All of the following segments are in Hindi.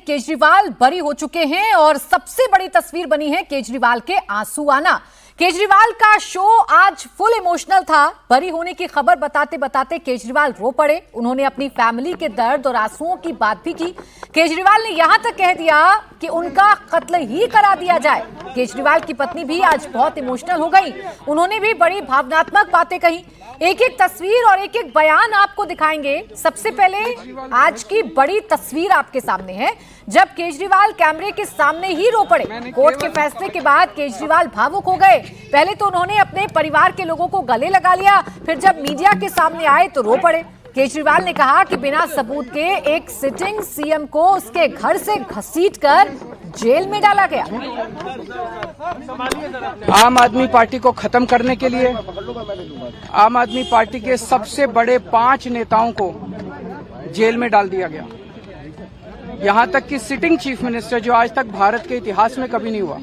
केजरीवाल बरी हो चुके हैं और सबसे बड़ी तस्वीर बनी है केजरीवाल के आंसू आना। केजरीवाल का शो आज फुल इमोशनल था। बरी होने की खबर बताते बताते केजरीवाल रो पड़े। उन्होंने अपनी फैमिली के दर्द और आंसुओं की बात भी की। केजरीवाल ने यहां तक कह दिया कि उनका कत्ल ही करा दिया जाए। केजरीवाल की पत्नी भी आज बहुत इमोशनल हो गई। उन्होंने भी बड़ी भावनात्मक बातें कही। एक एक तस्वीर और एक एक बयान आपको दिखाएंगे। सबसे पहले आज की बड़ी तस्वीर आपके सामने है, जब केजरीवाल कैमरे के सामने ही रो पड़े। कोर्ट के फैसले के बाद केजरीवाल भावुक हो गए। पहले तो उन्होंने अपने परिवार के लोगों को गले लगा लिया, फिर जब मीडिया के सामने आए तो रो पड़े। केजरीवाल ने कहा कि बिना सबूत के एक सिटिंग सीएम को उसके घर से घसीटकर जेल में डाला गया। आम आदमी पार्टी को खत्म करने के लिए आम आदमी पार्टी के सबसे बड़े 5 नेताओं को जेल में डाल दिया गया। यहां तक कि सिटिंग चीफ मिनिस्टर, जो आज तक भारत के इतिहास में कभी नहीं हुआ,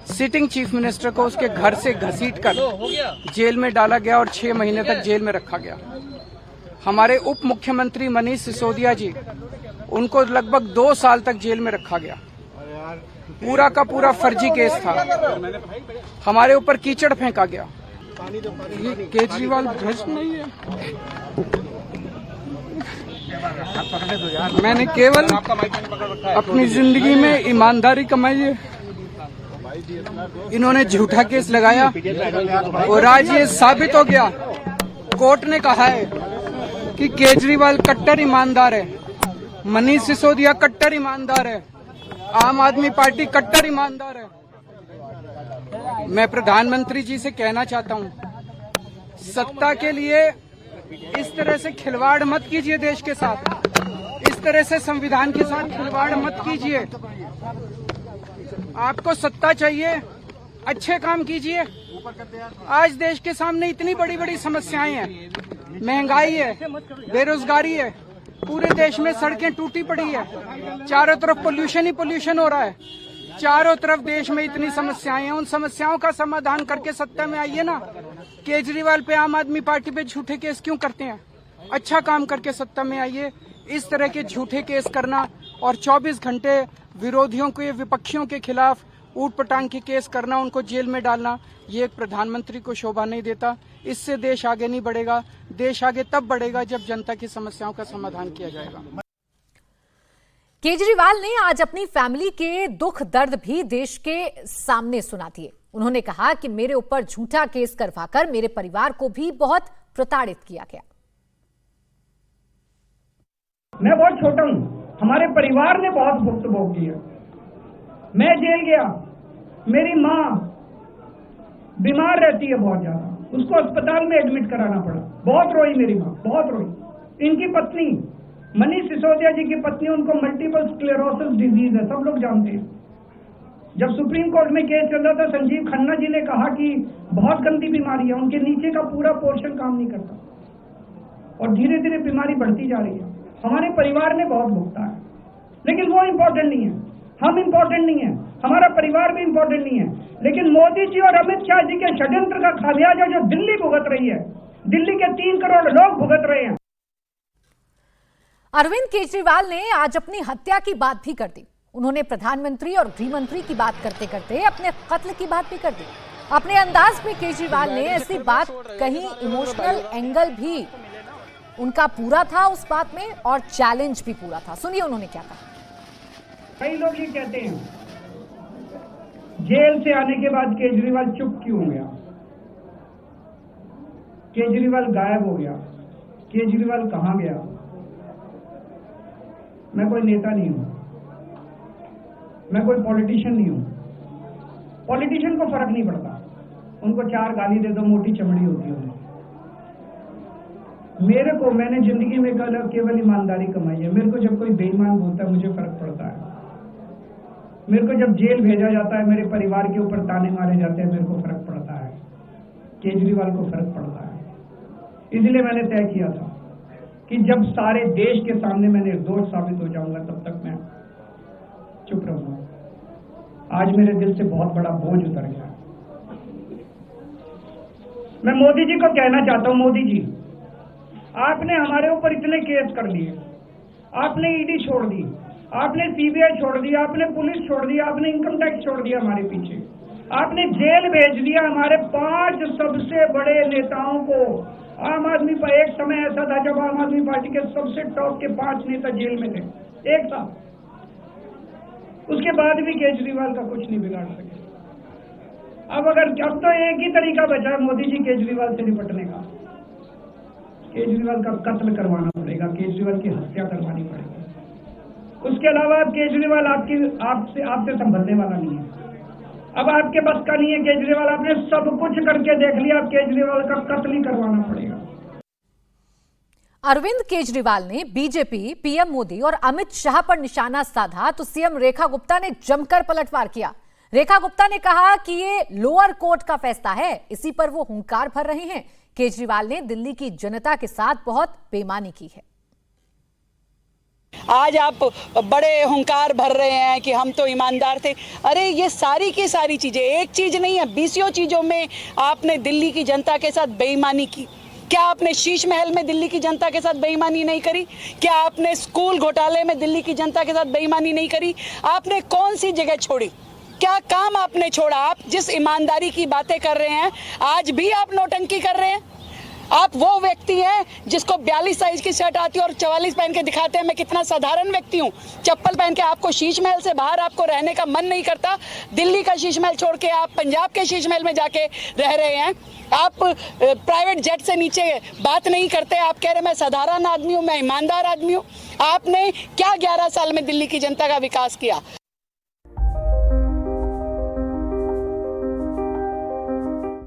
सिटिंग चीफ मिनिस्टर को उसके घर से घसीटकर जेल में डाला गया और 6 महीने तक जेल में रखा गया। हमारे उप मुख्यमंत्री मनीष सिसोदिया जी, उनको लगभग 2 साल तक जेल में रखा गया। पूरा का पूरा फर्जी केस था। हमारे ऊपर कीचड़ फेंका गया। ये केजरीवाल भ्रष्ट नहीं है। मैंने केवल अपनी जिंदगी में ईमानदारी कमाई है। इन्होंने झूठा केस लगाया और आज ये साबित हो गया। कोर्ट ने कहा है कि केजरीवाल कट्टर ईमानदार है, मनीष सिसोदिया कट्टर ईमानदार है, आम आदमी पार्टी कट्टर ईमानदार है। मैं प्रधानमंत्री जी से कहना चाहता हूं, सत्ता के लिए इस तरह से खिलवाड़ मत कीजिए। देश के साथ इस तरह से संविधान के साथ खिलवाड़ मत कीजिए। आपको सत्ता चाहिए, अच्छे काम कीजिए। आज देश के सामने इतनी बड़ी बड़ी समस्याएं हैं, महंगाई है, बेरोजगारी है, पूरे देश में सड़कें टूटी पड़ी है, चारों तरफ पोल्यूशन ही पोल्यूशन हो रहा है, चारों तरफ देश में इतनी समस्याएं हैं। उन समस्याओं का समाधान करके सत्ता में आइए ना। केजरीवाल पे, आम आदमी पार्टी पे झूठे केस क्यों करते हैं? अच्छा काम करके सत्ता में आइए। इस तरह के झूठे केस करना और 24 घंटे विरोधियों के, विपक्षियों के खिलाफ ऊट पटांग के केस करना, उनको जेल में डालना, ये एक प्रधानमंत्री को शोभा नहीं देता। इससे देश आगे नहीं बढ़ेगा। देश आगे तब बढ़ेगा जब जनता की समस्याओं का समाधान किया जाएगा। केजरीवाल ने आज अपनी फैमिली के दुख दर्द भी देश के सामने सुना दिए। उन्होंने कहा कि मेरे ऊपर झूठा केस करवाकर मेरे परिवार को भी बहुत प्रताड़ित किया गया। मैं बहुत छोटा हूं, हमारे परिवार ने बहुत भुगत भोगी है। मैं जेल गया, मेरी माँ बीमार रहती है बहुत ज्यादा, उसको अस्पताल में एडमिट कराना पड़ा। बहुत रोई मेरी माँ, बहुत रोई। इनकी पत्नी मनीष सिसोदिया जी की पत्नी, उनको मल्टीपल स्क्लेरोसिस डिजीज है, सब लोग जानते हैं। जब सुप्रीम कोर्ट में केस चल रहा था, संजीव खन्ना जी ने कहा कि बहुत गंदी बीमारी है, उनके नीचे का पूरा पोर्शन काम नहीं करता और धीरे धीरे बीमारी बढ़ती जा रही है। हमारे परिवार ने बहुत भुगता है, लेकिन वो इम्पोर्टेंट नहीं है, हम इम्पोर्टेंट नहीं है, हमारा परिवार भी इम्पोर्टेंट नहीं है। लेकिन मोदी जी और अमित शाह जी के षड्यंत्र का खामियाजा जो दिल्ली भुगत रही है, दिल्ली के 3 करोड़ लोग भुगत रहे हैं। अरविंद केजरीवाल ने आज अपनी हत्या की बात भी कर दी। उन्होंने प्रधानमंत्री और गृह मंत्री की बात करते करते अपने कत्ल की बात भी कर दी। अपने अंदाज में केजरीवाल ने ऐसी बात कही, इमोशनल एंगल भी उनका पूरा था उस बात में और चैलेंज भी पूरा था। सुनिए उन्होंने क्या कहा। कई लोग ये कहते हैं, जेल से आने के बाद केजरीवाल चुप क्यों हो गया, केजरीवाल गायब हो गया, केजरीवाल कहां गया। मैं कोई नेता नहीं हूं, मैं कोई पॉलिटिशियन नहीं हूं। पॉलिटिशियन को फर्क नहीं पड़ता, उनको 4 गाली दे दो, मोटी चमड़ी होती है। मेरे को, मैंने जिंदगी में केवल ईमानदारी कमाई है। मेरे को जब कोई बेईमान बोलता है मुझे फर्क पड़ता है। मेरे को जब जेल भेजा जाता है, मेरे परिवार के ऊपर ताने मारे जाते हैं, मेरे को फर्क पड़ता है। केजरीवाल को फर्क पड़ता है। इसलिए मैंने तय किया था कि जब सारे देश के सामने मैं निर्दोष साबित हो जाऊंगा, तब तक मैं चुप रहूंगा। आज मेरे दिल से बहुत बड़ा बोझ उतर गया। मैं मोदी जी को कहना चाहता हूं, मोदी जी, आपने हमारे ऊपर इतने केस कर दिए, आपने ईडी छोड़ दी, आपने सीबीआई छोड़ दिया, आपने पुलिस छोड़ दिया, आपने इनकम टैक्स छोड़ दिया हमारे पीछे, आपने जेल भेज दिया हमारे 5 सबसे बड़े नेताओं को। आम आदमी पर एक समय ऐसा था जब आम आदमी पार्टी के सबसे टॉप के 5 नेता जेल में थे एक साथ। उसके बाद भी केजरीवाल का कुछ नहीं बिगाड़ सके। अब तो एक ही तरीका बचा है मोदी जी केजरीवाल से निपटने का, केजरीवाल का कत्ल करवाना पड़ेगा, केजरीवाल की हत्या करवानी पड़ेगी। उसके अलावा अब केजरीवाल आपसे संभलने वाला नहीं है। अब आपके बस का नहीं है केजरीवाल, आपने सब कुछ करके देख लिया, अब केजरीवाल का कत्ल ही करवाना पड़ेगा। अरविंद केजरीवाल ने बीजेपी, पीएम मोदी और अमित शाह पर निशाना साधा तो सीएम रेखा गुप्ता ने जमकर पलटवार किया। रेखा गुप्ता ने कहा कि ये लोअर कोर्ट का फैसला है, इसी पर वो हुंकार भर रहे हैं। केजरीवाल ने दिल्ली की जनता के साथ बहुत बेईमानी की है। आज आप बड़े हुंकार भर रहे हैं कि हम तो ईमानदार थे। अरे ये सारी की सारी चीजें, एक चीज नहीं है, 20 चीजों में आपने दिल्ली की जनता के साथ बेईमानी की। क्या आपने शीश महल में दिल्ली की जनता के साथ बेईमानी नहीं करी? क्या आपने स्कूल घोटाले में दिल्ली की जनता के साथ बेईमानी नहीं करी? आपने कौन सी जगह छोड़ी? क्या काम आपने छोड़ा? आप जिस ईमानदारी की बातें कर रहे हैं आज भी आप नौटंकी कर रहे हैं। आप वो व्यक्ति हैं जिसको 42 साइज की शर्ट आती है और 44 पहन के दिखाते हैं मैं कितना साधारण व्यक्ति हूँ। चप्पल पहन के आपको शीश महल से बाहर आपको रहने का मन नहीं करता। दिल्ली का शीश महल छोड़ के आप पंजाब के शीश महल में जाके रह रहे हैं। आप प्राइवेट जेट से नीचे बात नहीं करते। आप कह रहे मैं साधारण आदमी हूँ, मैं ईमानदार आदमी हूँ। आपने क्या 11 साल में दिल्ली की जनता का विकास किया?